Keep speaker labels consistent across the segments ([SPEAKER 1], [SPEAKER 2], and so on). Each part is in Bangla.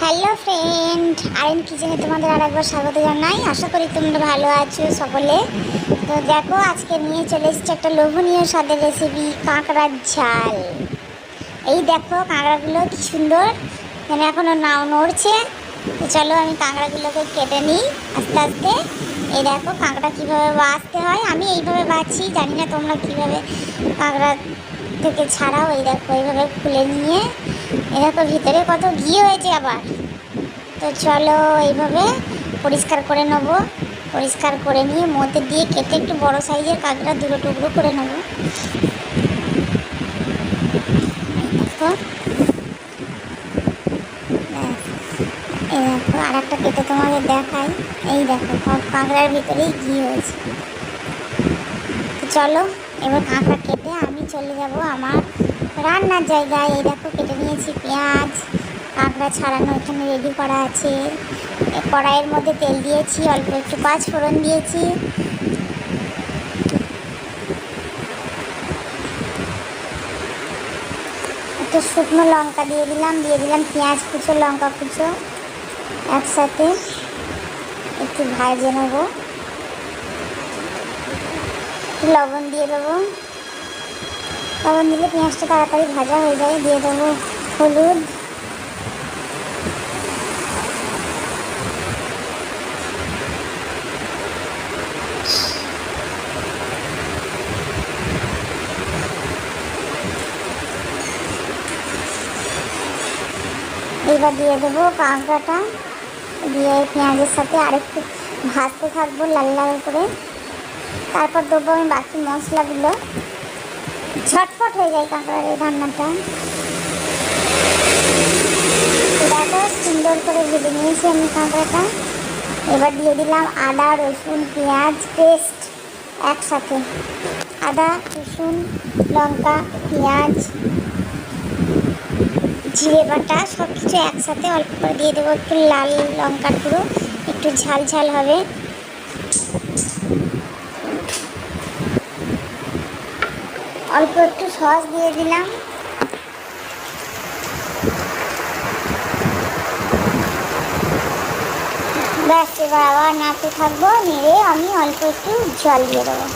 [SPEAKER 1] হ্যালো ফ্রেন্ড, আরএন কিচেনে তোমাদের আরেকবার স্বাগত জানাই। আশা করি তোমরা ভালো আছো সকলে। তো দেখো, আজকে নিয়ে চলে এসেছি একটা লোভনীয় স্বাদের রেসিপি, কাঁকড়ার ঝাল। এই দেখো কাঁকড়াগুলো কি সুন্দর, মানে এখনও নাও নড়ছে। তো চলো আমি কাঁকড়াগুলোকে কেটে নিই আস্তে আস্তে। এই দেখো কাঁকড়া কীভাবে বাছতে হয়, আমি এইভাবে বাছি, জানি না তোমরা কীভাবে কাঁকড়া থেকে ছাড়াও। এই দেখো এইভাবে খুলে নিয়ে, এই দেখো ভিতরে কত ঘি হয়েছে আবার। তো চলো এইভাবে পরিষ্কার করে নেবো। পরিষ্কার করে নিয়ে মধ্যে দিয়ে কেটে একটু বড় সাইজের কাঁকড়া দুটো টুকরো করে নেবো। দেখো এই দেখো আর একটা কেটে তোমাদের দেখাই। এই দেখো সব কাঁকড়ার ভিতরেই ঘি হয়েছে। তো চলো এবার কাঁকড়া কেটে আমি চলে যাব আমার রান্নার জায়গায়। এই দেখো কেটে নিয়েছি পেঁয়াজ, কাঁকড়া ছাড়ানো এখানে রেডি করা আছে। কড়াইয়ের মধ্যে তেল দিয়েছি, অল্প একটু পাঁচ ফোড়ন দিয়েছি, একটু শুকনো লঙ্কা দিয়ে দিলাম পেঁয়াজ কুচো, লঙ্কা কুচো একসাথে একটু ভেজে নেব। লবণ দিয়ে দেবো, লবণ দিলে পেঁয়াজটা তাড়াতাড়ি ভাজা হয়ে যায়। দিয়ে দেবো হলুদ, এবার দিয়ে দেবো কাঁকড়াটা, দিয়ে পেঁয়াজের সাথে আরেকটু ভাজতে থাকবো লাল লাল করে। তারপর দেবো আমি বাকি মশলাগুলো। ঝটফট হয়ে যায় কাঁকড়ার এই রান্নাটা। দেখো সুন্দর করে ভেজে নিয়েছি আমি কাঁকড়াটা। এবার দিয়ে দিলাম আদা রসুন পেঁয়াজ পেস্ট একসাথে। আদা রসুন লঙ্কা পেঁয়াজ জিরে বাটা সব কিছু একসাথে অল্প করে দিয়ে দেবো। একটু লাল লঙ্কার গুঁড়ো, একটু ঝাল ঝাল হবে। অল্প একটু সস দিয়ে দিলাম। ব্যাস এবার আবার নাড়তে থাকবো। নেড়ে আমি অল্প একটু জল দিয়ে দেবো।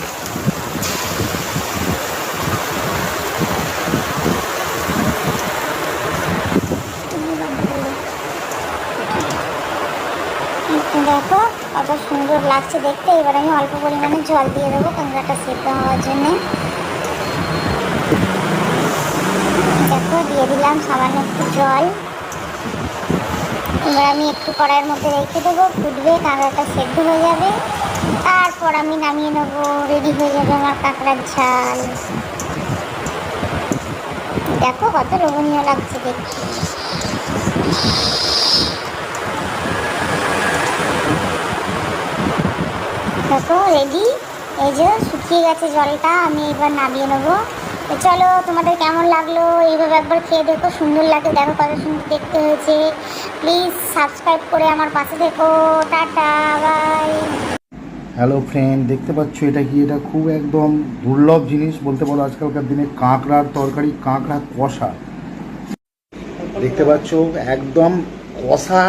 [SPEAKER 1] দেখো কত সুন্দর লাগছে দেখতে। এবার আমি অল্প পরিমাণে জল দিয়ে দেবো কাঁকড়াটা সেদ্ধ হওয়ার জন্যে। দেখো দিয়ে দিলাম সামান্য একটু জল। এবার আমি একটু কড়াইয়ের মধ্যে রেখে দেবো, ফুটবে, কাঁকড়াটা সেদ্ধ হয়ে যাবে। তারপর আমি নামিয়ে নেবো, রেডি হয়ে যাবে আমার কাঁকড়ার ঝাল। দেখো কত লোভনীয় লাগছে দেখতে। দেখো রেডি, এই যে শুকিয়ে গেছে জলটা, আমি এবার নামিয়ে নেবো। তো চলো তোমাদের কেমন লাগলো, এইভাবে একবার খেয়ে দেখো, সুন্দর লাগে। দেখো কত সুন্দর দেখতে হয়েছে। প্লিজ সাবস্ক্রাইব করে আমার পাশে দেখো। Tata bye.
[SPEAKER 2] হ্যালো ফ্রেন্ড, দেখতে পাচ্ছ এটা কি? এটা খুব একদম দুর্লভ জিনিস বলতে পারো আজকালকার দিনে, কাঁকড়ার তরকারি, কাঁকড়া কষা। দেখতে পাচ্ছ একদম কষা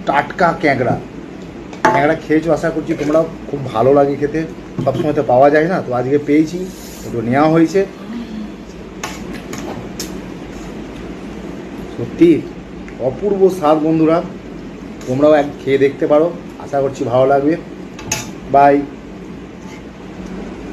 [SPEAKER 2] টাটকা ক্যাঁকড়া। ক্যাঁকড়া খেয়েছো, আশা করছি তোমরাও। খুব ভালো লাগে খেতে, সবসময় তো পাওয়া যায় না, তো আজকে পেয়েছি, একটু নেওয়া হয়েছে। সত্যি অপূর্ব স্বাদ বন্ধুরা, তোমরাও এক খেয়ে দেখতে পারো, আশা করছি ভালো লাগবে। বাই।